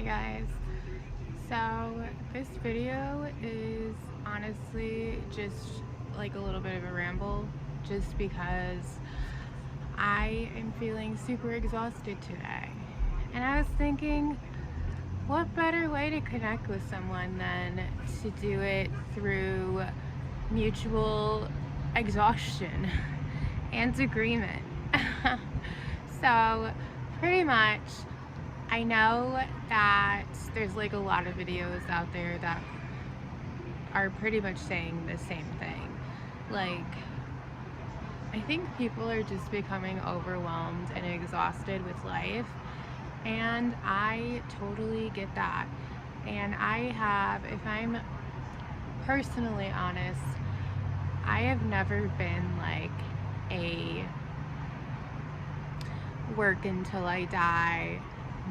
guys. So this video is honestly just like a little bit of a ramble just because I am feeling super exhausted today. And I was thinking, what better way to connect with someone than to do it through mutual exhaustion and agreement. So pretty much I know that there's like a lot of videos out there that are pretty much saying the same thing. Like, I think people are just becoming overwhelmed and exhausted with life, and I totally get that. And if I'm personally honest, I have never been like a work until I die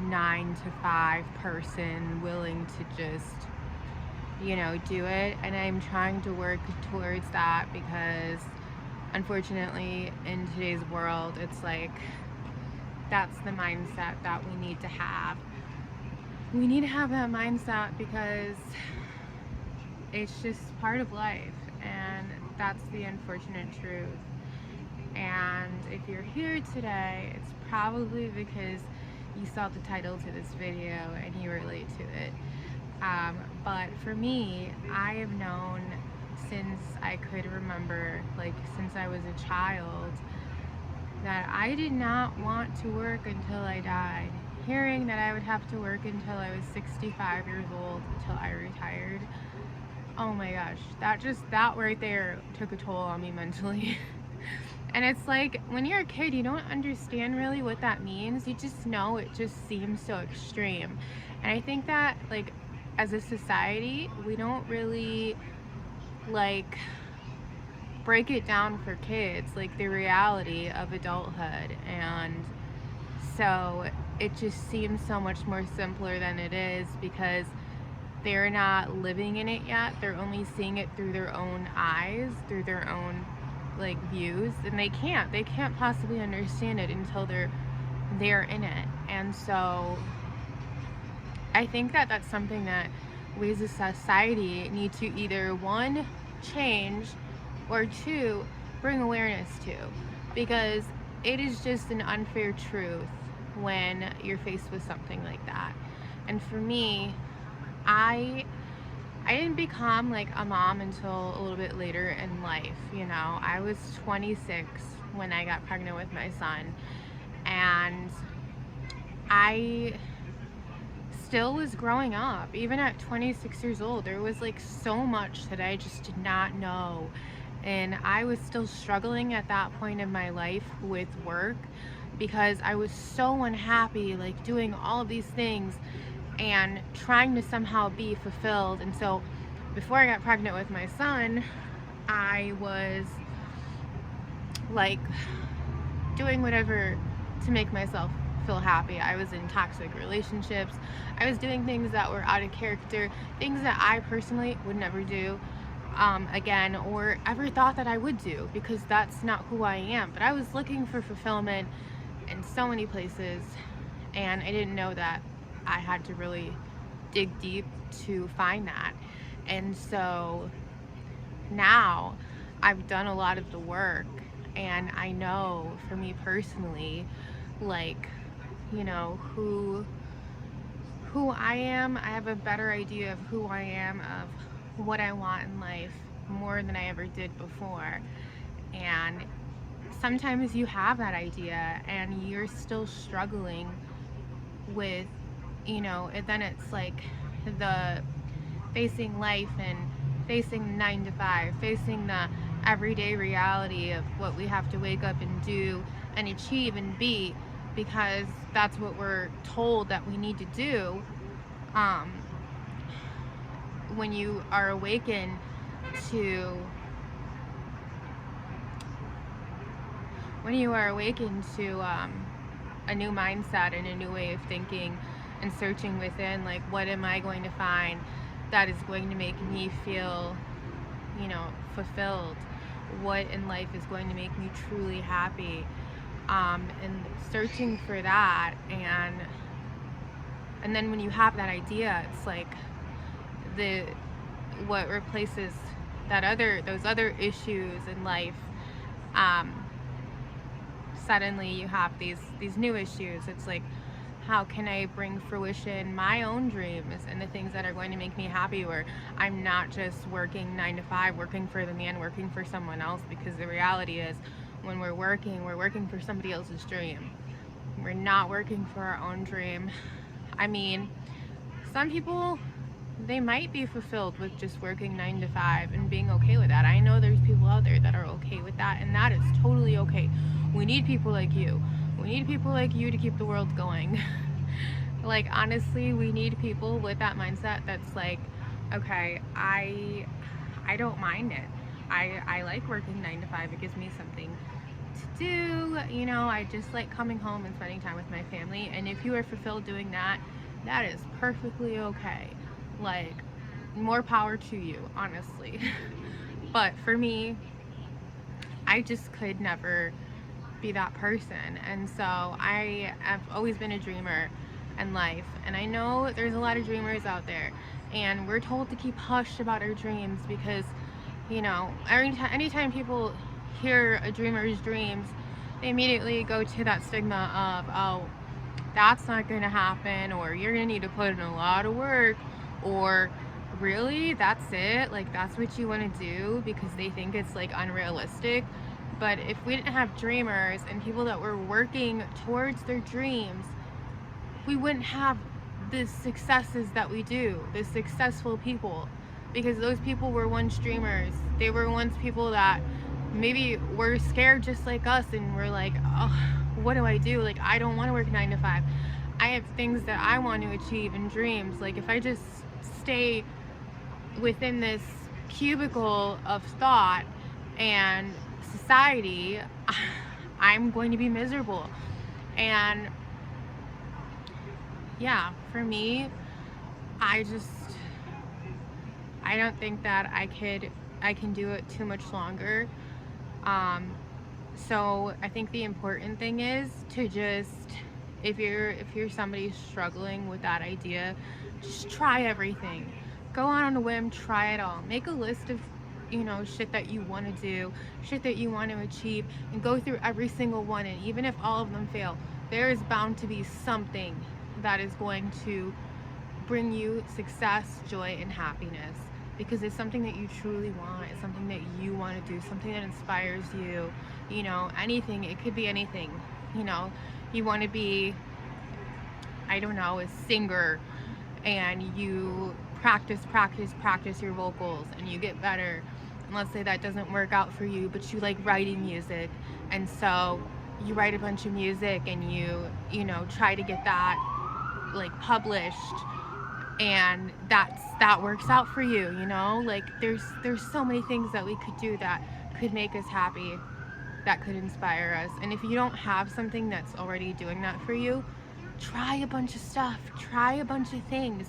9 to 5 person willing to just do it, and I'm trying to work towards that because unfortunately in today's world it's like that's the mindset that we need to have. We need to have that mindset because it's just part of life, and that's the unfortunate truth. And if you're here today, it's probably because you saw the title to this video and you relate to it. But for me, I have known since I could remember, like since I was a child, that I did not want to work until I died. Hearing that I would have to work until I was 65 years old until I retired, oh my gosh, that right there took a toll on me mentally. And it's like, when you're a kid, you don't understand really what that means. You just know it just seems so extreme. And I think that, like, as a society, we don't really, like, break it down for kids, like, the reality of adulthood. And so it just seems so much more simpler than it is because they're not living in it yet. They're only seeing it through their own eyes, through their own like views, and they can't possibly understand it until they're in it. And so I think that that's something that we as a society need to either one, change, or two, bring awareness to, because it is just an unfair truth when you're faced with something like that. And for me, I didn't become like a mom until a little bit later in life. I was 26 when I got pregnant with my son, and I still was growing up. Even at 26 years old, there was like so much that I just did not know, and I was still struggling at that point in my life with work because I was so unhappy, like doing all of these things and trying to somehow be fulfilled. And so before I got pregnant with my son, I was like doing whatever to make myself feel happy. I was in toxic relationships. I was doing things that were out of character, things that I personally would never do again, or ever thought that I would do, because that's not who I am. But I was looking for fulfillment in so many places, and I didn't know that I had to really dig deep to find that. And so now I've done a lot of the work, and I know for me personally, like, who I am. I have a better idea of who I am, of what I want in life, more than I ever did before. And sometimes you have that idea and you're still struggling with, and then it's like the facing life and facing 9 to 5, facing the everyday reality of what we have to wake up and do and achieve and be, because that's what we're told that we need to do. When you are awakened to a new mindset and a new way of thinking and searching within, like, what am I going to find that is going to make me feel, fulfilled? What in life is going to make me truly happy? And searching for that, and And then when you have that idea, it's like the what replaces those other issues in life. um, Suddenly you have these new issues. It's like, how can I bring fruition my own dreams and the things that are going to make me happy, where I'm not just working 9 to 5, working for the man, working for someone else. Because the reality is, when we're working for somebody else's dream. We're not working for our own dream. I mean, some people, they might be fulfilled with just working 9 to 5 and being okay with that. I know there's people out there that are okay with that, and that is totally okay. We need people like you. We need people like you to keep the world going. Like, honestly, we need people with that mindset that's like, okay, I don't mind it. I like working 9 to 5. It gives me something to do. I just like coming home and spending time with my family. And if you are fulfilled doing that, that is perfectly okay. Like, more power to you, honestly. But for me, I just could never be that person. And so I have always been a dreamer in life. And I know there's a lot of dreamers out there. And we're told to keep hush about our dreams because, anytime people hear a dreamer's dreams, they immediately go to that stigma of, oh, that's not going to happen, or you're going to need to put in a lot of work, or really, that's it? Like, that's what you want to do, because they think it's like unrealistic. But if we didn't have dreamers and people that were working towards their dreams, we wouldn't have the successes that we do, the successful people. Because those people were once dreamers. They were once people that maybe were scared just like us, and were like, oh, what do I do? Like, I don't want to work 9 to 5. I have things that I want to achieve and dreams. Like, if I just stay within this cubicle of thought and society, I'm going to be miserable. And yeah, for me, I don't think that I can do it too much longer. So I think the important thing is to just, if you're somebody struggling with that idea, just try everything. Go out on a whim, try it all. Make a list of, shit that you want to do, shit that you want to achieve, and go through every single one. And even if all of them fail, there is bound to be something that is going to bring you success, joy, and happiness, because it's something that you truly want. It's something that you want to do, something that inspires you. Anything. It could be anything. You want to be, I don't know, a singer, and you practice your vocals, and you get better. And let's say that doesn't work out for you, but you like writing music, and so you write a bunch of music, and you try to get that like published, and that works out for you. Like, there's so many things that we could do that could make us happy, that could inspire us. And if you don't have something that's already doing that for you, try a bunch of stuff, try a bunch of things.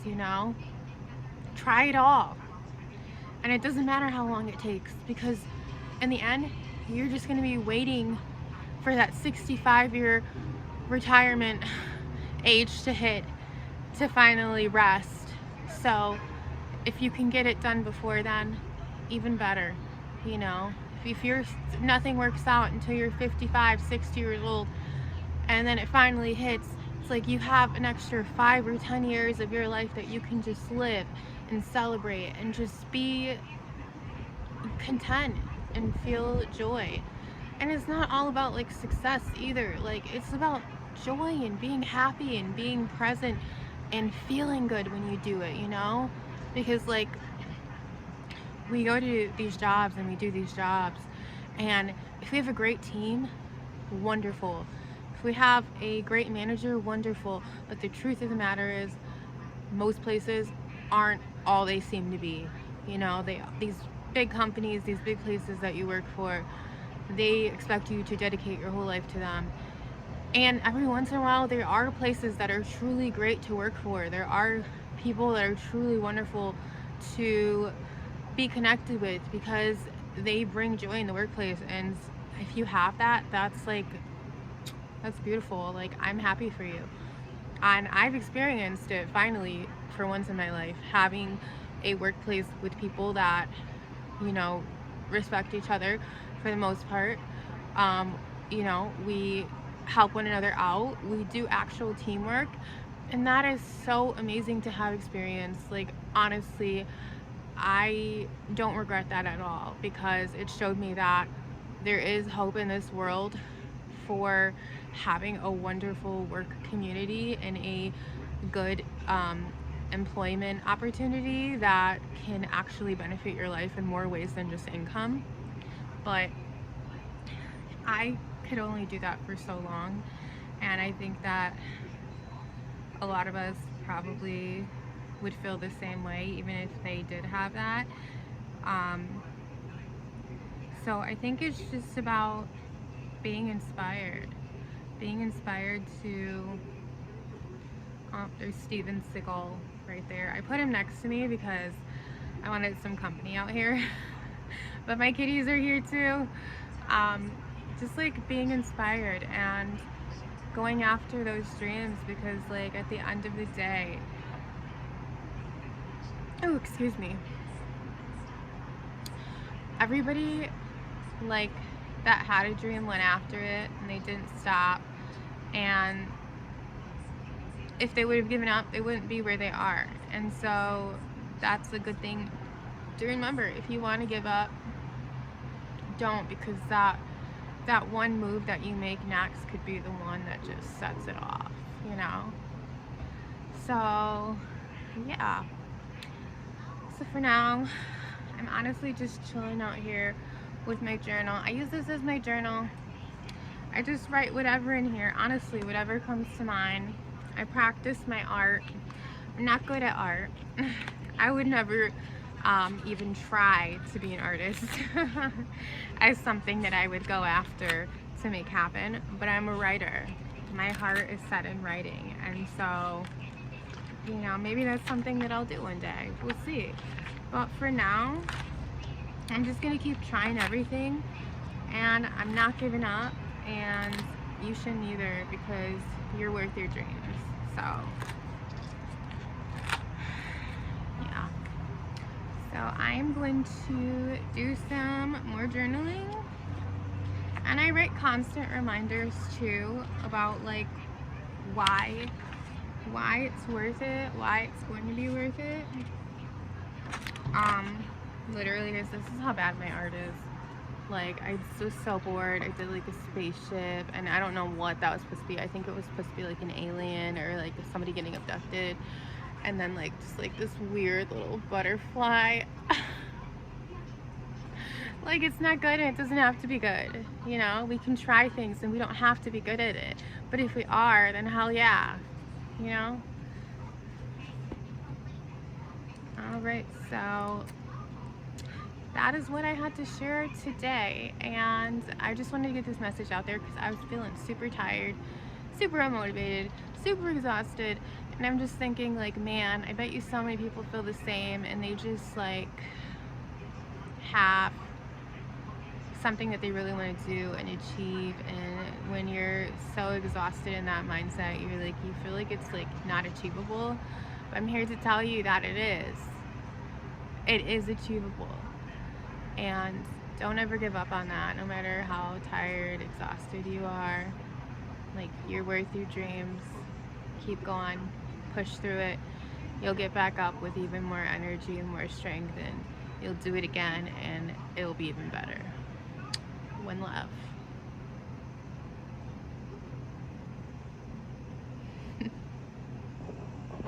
Try it all. And it doesn't matter how long it takes, because in the end, you're just going to be waiting for that 65-year retirement age to hit, to finally rest. So if you can get it done before then, even better. If nothing works out until you're 55, 60 years old, and then it finally hits, it's like you have an extra 5 or 10 years of your life that you can just live and celebrate and just be content and feel joy. And it's not all about like success either. Like, it's about joy and being happy and being present and feeling good when you do it. Because like, we go to these jobs and we do these jobs, and if we have a great team, wonderful. If we have a great manager, wonderful. But the truth of the matter is, most places aren't all they seem to be. These big companies, these big places that you work for, they expect you to dedicate your whole life to them. And every once in a while, there are places that are truly great to work for. There are people that are truly wonderful to be connected with, because they bring joy in the workplace. And if you have that, that's beautiful. Like, I'm happy for you. And I've experienced it finally for once in my life, having a workplace with people that, you know, respect each other for the most part. Um, we help one another out. We do actual teamwork. And that is so amazing to have experienced. Like, honestly, I don't regret that at all because it showed me that there is hope in this world for having a wonderful work community and a good employment opportunity that can actually benefit your life in more ways than just income. But I could only do that for so long, and I think that a lot of us probably would feel the same way even if they did have that. Um, so I think it's just about being inspired to. Oh, there's Steven Seagal right there. I put him next to me because I wanted some company out here. But my kitties are here too. Um, just like being inspired and going after those dreams because, like, at the end of the day, oh, excuse me, everybody, like, that had a dream went after it and they didn't stop. And if they would have given up, they wouldn't be where they are. And so that's a good thing to remember. If you want to give up, don't, because that one move that you make next could be the one that just sets it off, you know? So, yeah. So for now, I'm honestly just chilling out here with my journal. I use this as my journal. I just write whatever in here, honestly, whatever comes to mind. I practice my art. I'm not good at art. I would never even try to be an artist as something that I would go after to make happen, but I'm a writer. My heart is set in writing, and so, maybe that's something that I'll do one day. We'll see. But for now, I'm just gonna keep trying everything, and I'm not giving up, and you shouldn't either because you're worth your dreams. So, yeah. So I'm going to do some more journaling, and I write constant reminders too about, like, why it's worth it, why it's going to be worth it. Literally, guys, this is how bad my art is. Like, I was so bored. I did like a spaceship, and I don't know what that was supposed to be. I think it was supposed to be like an alien or like somebody getting abducted, and then like just like this weird little butterfly. Like, it's not good, and it doesn't have to be good. We can try things and we don't have to be good at it, but if we are, then hell yeah. All right, so that is what I had to share today, and I just wanted to get this message out there because I was feeling super tired, super unmotivated, super exhausted, and I'm just thinking, like, man, I bet you so many people feel the same, and they just like have something that they really want to do and achieve, and when you're so exhausted in that mindset, you feel like it's like not achievable. But I'm here to tell you that it is achievable, and don't ever give up on that, no matter how tired, exhausted you are. Like, you're worth your dreams. Keep going, push through it. You'll get back up with even more energy and more strength, and you'll do it again, and it'll be even better. One love.